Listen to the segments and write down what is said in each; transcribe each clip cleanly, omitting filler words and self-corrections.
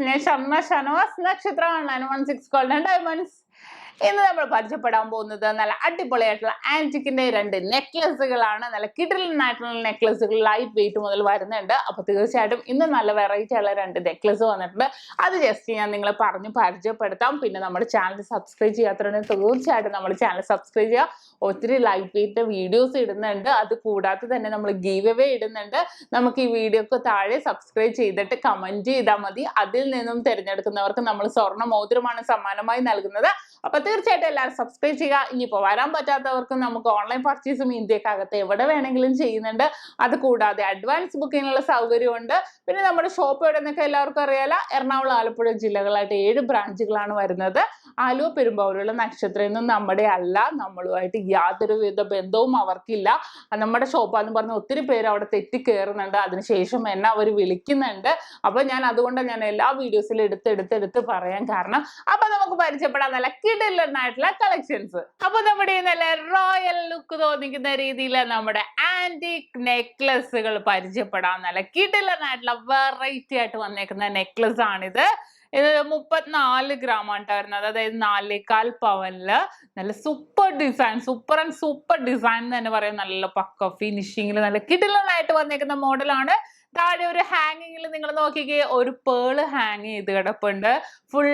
SHAMNA Nakshathra 916 golden diamonds. ഇന്ന് നമ്മൾ പരിചയപ്പെടാൻ പോകുന്നത് നല്ല അടിപൊളിയായിട്ടുള്ള ആന്റിക്കിന്റെ രണ്ട് നെക്ലസുകളാണ്. നല്ല കിടിലനായിട്ടുള്ള നെക്ലസുകൾ ലൈറ്റ് വെയിറ്റ് മുതൽ വരുന്നുണ്ട്. അപ്പോൾ തീർച്ചയായിട്ടും ഇന്ന് നല്ല വെറൈറ്റി ഉള്ള രണ്ട് നെക്ലസ് വന്നിട്ടുണ്ട്. അത് ജസ്റ്റ് ഞാൻ നിങ്ങളെ പറഞ്ഞു പരിചയപ്പെടുത്താം. പിന്നെ നമ്മുടെ ചാനൽ സബ്സ്ക്രൈബ് ചെയ്യാത്തവരുണ്ടെങ്കിൽ തീർച്ചയായിട്ടും നമ്മുടെ ചാനൽ സബ്സ്ക്രൈബ് ചെയ്യുക. ഒത്തിരി ലൈറ്റ് വെയിറ്റ് വീഡിയോസ് ഇടുന്നുണ്ട്. അത് കൂടാതെ തന്നെ നമ്മൾ ഗീവ് അവേ ഇടുന്നുണ്ട്. നമുക്ക് ഈ വീഡിയോക്ക് താഴെ സബ്സ്ക്രൈബ് ചെയ്തിട്ട് കമന്റ് ചെയ്താൽ മതി. അതിൽ നിന്നും തിരഞ്ഞെടുക്കുന്നവർക്ക് നമ്മൾ സ്വർണ്ണ മോതിരമാണ് സമ്മാനമായി നൽകുന്നത്. അപ്പോൾ തീർച്ചയായിട്ടും എല്ലാവരും സബ്സ്ക്രൈബ് ചെയ്യുക. ഇനിയിപ്പോൾ വരാൻ പറ്റാത്തവർക്ക് നമുക്ക് ഓൺലൈൻ പർച്ചേസും ഇന്ത്യക്കകത്ത് എവിടെ വേണമെങ്കിലും ചെയ്യുന്നുണ്ട്. അത് കൂടാതെ അഡ്വാൻസ് ബുക്കിങ്ങിനുള്ള സൗകര്യമുണ്ട്. പിന്നെ നമ്മുടെ ഷോപ്പ് എവിടെ നിന്നൊക്കെ എല്ലാവർക്കും അറിയാലോ. എറണാകുളം, ആലപ്പുഴ ജില്ലകളായിട്ട് 7 ബ്രാഞ്ചുകളാണ് വരുന്നത്. ആലുവ, പെരുമ്പാവൂരുള്ള നക്ഷത്രയൊന്നും നമ്മുടെ അല്ല. നമ്മളുമായിട്ട് യാതൊരുവിധ ബന്ധവും അവർക്കില്ല. നമ്മുടെ ഷോപ്പാന്ന് പറഞ്ഞ് ഒത്തിരി പേര് അവിടെ തെറ്റിക്കേറുന്നുണ്ട്. അതിനുശേഷം എന്നെ അവർ വിളിക്കുന്നുണ്ട്. അപ്പോൾ ഞാൻ അതുകൊണ്ട് ഞാൻ എല്ലാ വീഡിയോസിലും എടുത്ത് പറയാൻ കാരണം. അപ്പോൾ നമുക്ക് പരിചയപ്പെടാൻ നല്ല കിടിലനായിട്ടുള്ള കളക്ഷൻസ്. അപ്പൊ നമ്മുടെ നല്ല റോയൽ ലുക്ക് തോന്നിക്കുന്ന രീതിയിൽ നമ്മുടെ ആന്റിക് നെക്ലസുകൾ പരിചയപ്പെടാൻ നല്ല കിടിലനായിട്ടുള്ള വെറൈറ്റി ആയിട്ട് വന്നേക്കുന്ന നെക്ലസ് ആണിത്. ഇത് 34 ഗ്രാമാണ് വരുന്നത്. അതായത് 4.25 പവനില് നല്ല സൂപ്പർ ഡിസൈൻ, സൂപ്പർ ഡിസൈൻ തന്നെ പറയാം. നല്ല പക്ക ഫിനിഷിങ്ങിൽ നല്ല കിടിലനായിട്ട് വന്നേക്കുന്ന മോഡലാണ്. താഴെ ഒരു ഹാങ്ങിങ്ങിൽ നിങ്ങൾ നോക്കിക്കേ, ഒരു പേള് ഹാങ് ചെയ്ത് കിടപ്പുണ്ട്. ഫുൾ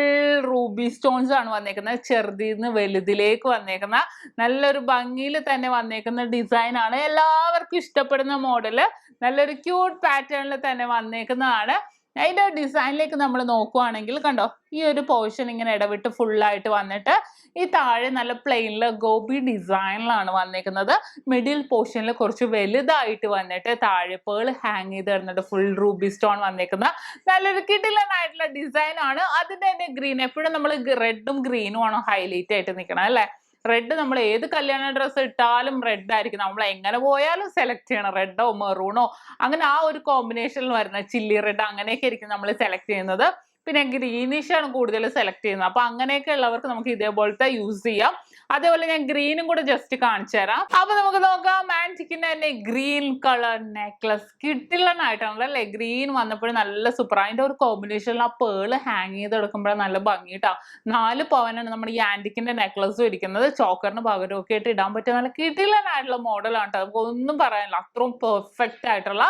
റൂബി സ്റ്റോൺസ് ആണ് വന്നേക്കുന്നത്. ചെറുതിന്ന് വലുതിലേക്ക് വന്നേക്കുന്ന നല്ലൊരു ഭംഗിയിൽ തന്നെ വന്നേക്കുന്ന ഡിസൈൻ ആണ്. എല്ലാവർക്കും ഇഷ്ടപ്പെടുന്ന മോഡല്. നല്ലൊരു ക്യൂട്ട് പാറ്റേണിൽ തന്നെ വന്നേക്കുന്നതാണ്. അതിൻ്റെ ഡിസൈനിലേക്ക് നമ്മൾ നോക്കുവാണെങ്കിൽ കണ്ടോ, ഈ ഒരു പോർഷൻ ഇങ്ങനെ ഇടവിട്ട് ഫുള്ളായിട്ട് വന്നിട്ട് ഈ താഴെ നല്ല പ്ലെയിനിൽ ഗോപി ഡിസൈനിലാണ് വന്നേക്കുന്നത്. മിഡിൽ പോർഷനിൽ കുറച്ച് വലുതായിട്ട് വന്നിട്ട് താഴെ പേൾ ഹാങ് ചെയ്ത് കിടന്നിട്ട് ഫുൾ റൂബി സ്റ്റോൺ വന്നേക്കുന്ന നല്ലൊരു കിടിലനായിട്ടുള്ള ഡിസൈൻ ആണ്. അതിൻ്റെ തന്നെ ഗ്രീൻ, എപ്പോഴും നമ്മൾ റെഡും ഗ്രീനും ആണ് ഹൈലൈറ്റ് ആയിട്ട് നിൽക്കണം അല്ലേ. റെഡ് നമ്മൾ ഏത് കല്യാണ ഡ്രസ്സ് ഇട്ടാലും റെഡ് ആയിരിക്കും. നമ്മൾ എങ്ങനെ പോയാലും സെലക്ട് ചെയ്യണം. റെഡോ മെറൂണോ അങ്ങനെ ആ ഒരു കോമ്പിനേഷനിൽ വരുന്ന ചില്ലി റെഡ് അങ്ങനെയൊക്കെ ആയിരിക്കും നമ്മൾ സെലക്ട് ചെയ്യുന്നത്. പിന്നെ ഗ്രീനിഷ് ആണ് കൂടുതൽ സെലക്ട് ചെയ്യുന്നത്. അപ്പൊ അങ്ങനെയൊക്കെ ഉള്ളവർക്ക് നമുക്ക് ഇതേപോലത്തെ യൂസ് ചെയ്യാം. അതേപോലെ ഞാൻ ഗ്രീനും കൂടെ ജസ്റ്റ് കാണിച്ചു തരാം. അപ്പൊ നമുക്ക് നോക്കാം. ആന്റിക്കിന്റെ തന്നെ ഗ്രീൻ കളർ നെക്ലസ് കിട്ടില്ലനായിട്ടാണല്ലോ അല്ലെ. ഗ്രീൻ വന്നപ്പോഴും നല്ല സൂപ്പർ. അതിന്റെ ഒരു കോമ്പിനേഷനിൽ ആ പേള് ഹാങ് ചെയ്ത് എടുക്കുമ്പോഴാണ് നല്ല ഭംഗിട്ടാ. 4 പവനാണ് നമ്മുടെ ഈ ആന്റിക്കിന്റെ നെക്ലസ് ഇരിക്കുന്നത്. ചോക്കറിന് പകരമൊക്കെ ആയിട്ട് ഇടാൻ പറ്റിയ നല്ല കിട്ടില്ലനായിട്ടുള്ള മോഡലാണ് കേട്ടോ. നമുക്ക് ഒന്നും പറയാനില്ല. അത്രയും പെർഫെക്റ്റ് ആയിട്ടുള്ള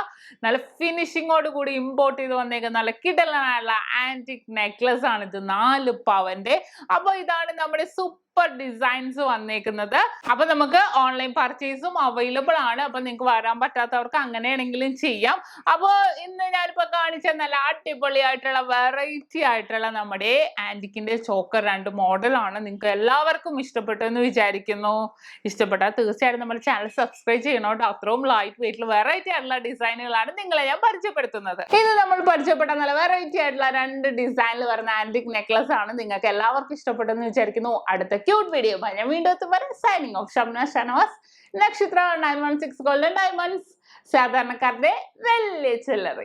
നല്ല ഫിനിഷിങ്ങോട് കൂടി ഇമ്പോർട്ട് ചെയ്ത് വന്നേക്കുന്ന നല്ല കിടിലനായിട്ടുള്ള ആന്റിക് നെക്ലസ് ആണ് ഇത്. 4 പവന്റെ. അപ്പൊ ഇതാണ് നമ്മുടെ സൂപ്പർ ഡിസൈൻസ് വന്നേക്കുന്നത്. അപ്പൊ നമുക്ക് ഓൺലൈൻ പർച്ചേസും അവൈലബിൾ ആണ്. അപ്പൊ നിങ്ങൾക്ക് വരാൻ പറ്റാത്തവർക്ക് അങ്ങനെയാണെങ്കിലും ചെയ്യാം. അപ്പോൾ ഇന്ന് ഞാനിപ്പോ കാണിച്ച നല്ല അടിപൊളിയായിട്ടുള്ള വെറൈറ്റി ആയിട്ടുള്ള നമ്മുടെ ആന്റിക്കിന്റെ ചോക്കർ 2 മോഡലാണ്. നിങ്ങൾക്ക് എല്ലാവർക്കും ഇഷ്ടപ്പെട്ടു എന്ന് വിചാരിക്കുന്നു. ഇഷ്ടപ്പെട്ടാൽ തീർച്ചയായിട്ടും നമ്മുടെ ചാനൽ സബ്സ്ക്രൈബ് ചെയ്യണം കേട്ടോ. അത്രയും ലൈറ്റ് വെയിറ്റിൽ വെറൈറ്റി ആയിട്ടുള്ള ഡിസൈനുകളാണ് നിങ്ങളെ ഞാൻ പരിചയപ്പെടുത്തുന്നത്. ഇത് നമ്മൾ പരിചയപ്പെട്ട നല്ല വെറൈറ്റി ആയിട്ടുള്ള 2 ഡിസൈനിൽ വരുന്ന ആന്റിക് നെക്ലസ് ആണ്. നിങ്ങൾക്ക് എല്ലാവർക്കും ഇഷ്ടപ്പെട്ടെന്ന് വിചാരിക്കുന്നു. അടുത്ത ക്യൂട്ട് വീഡിയോ ഞാൻ വീണ്ടും എത്തുമ്പോൾ സൈനിങ് ഓഫ്. ഷംന ഷനവാസ്, നക്ഷത്ര 916 ഗോൾഡൻ ഡയമണ്ട്സ്. സാധാരണക്കാരുടെ വലിയ ചില്ലറ.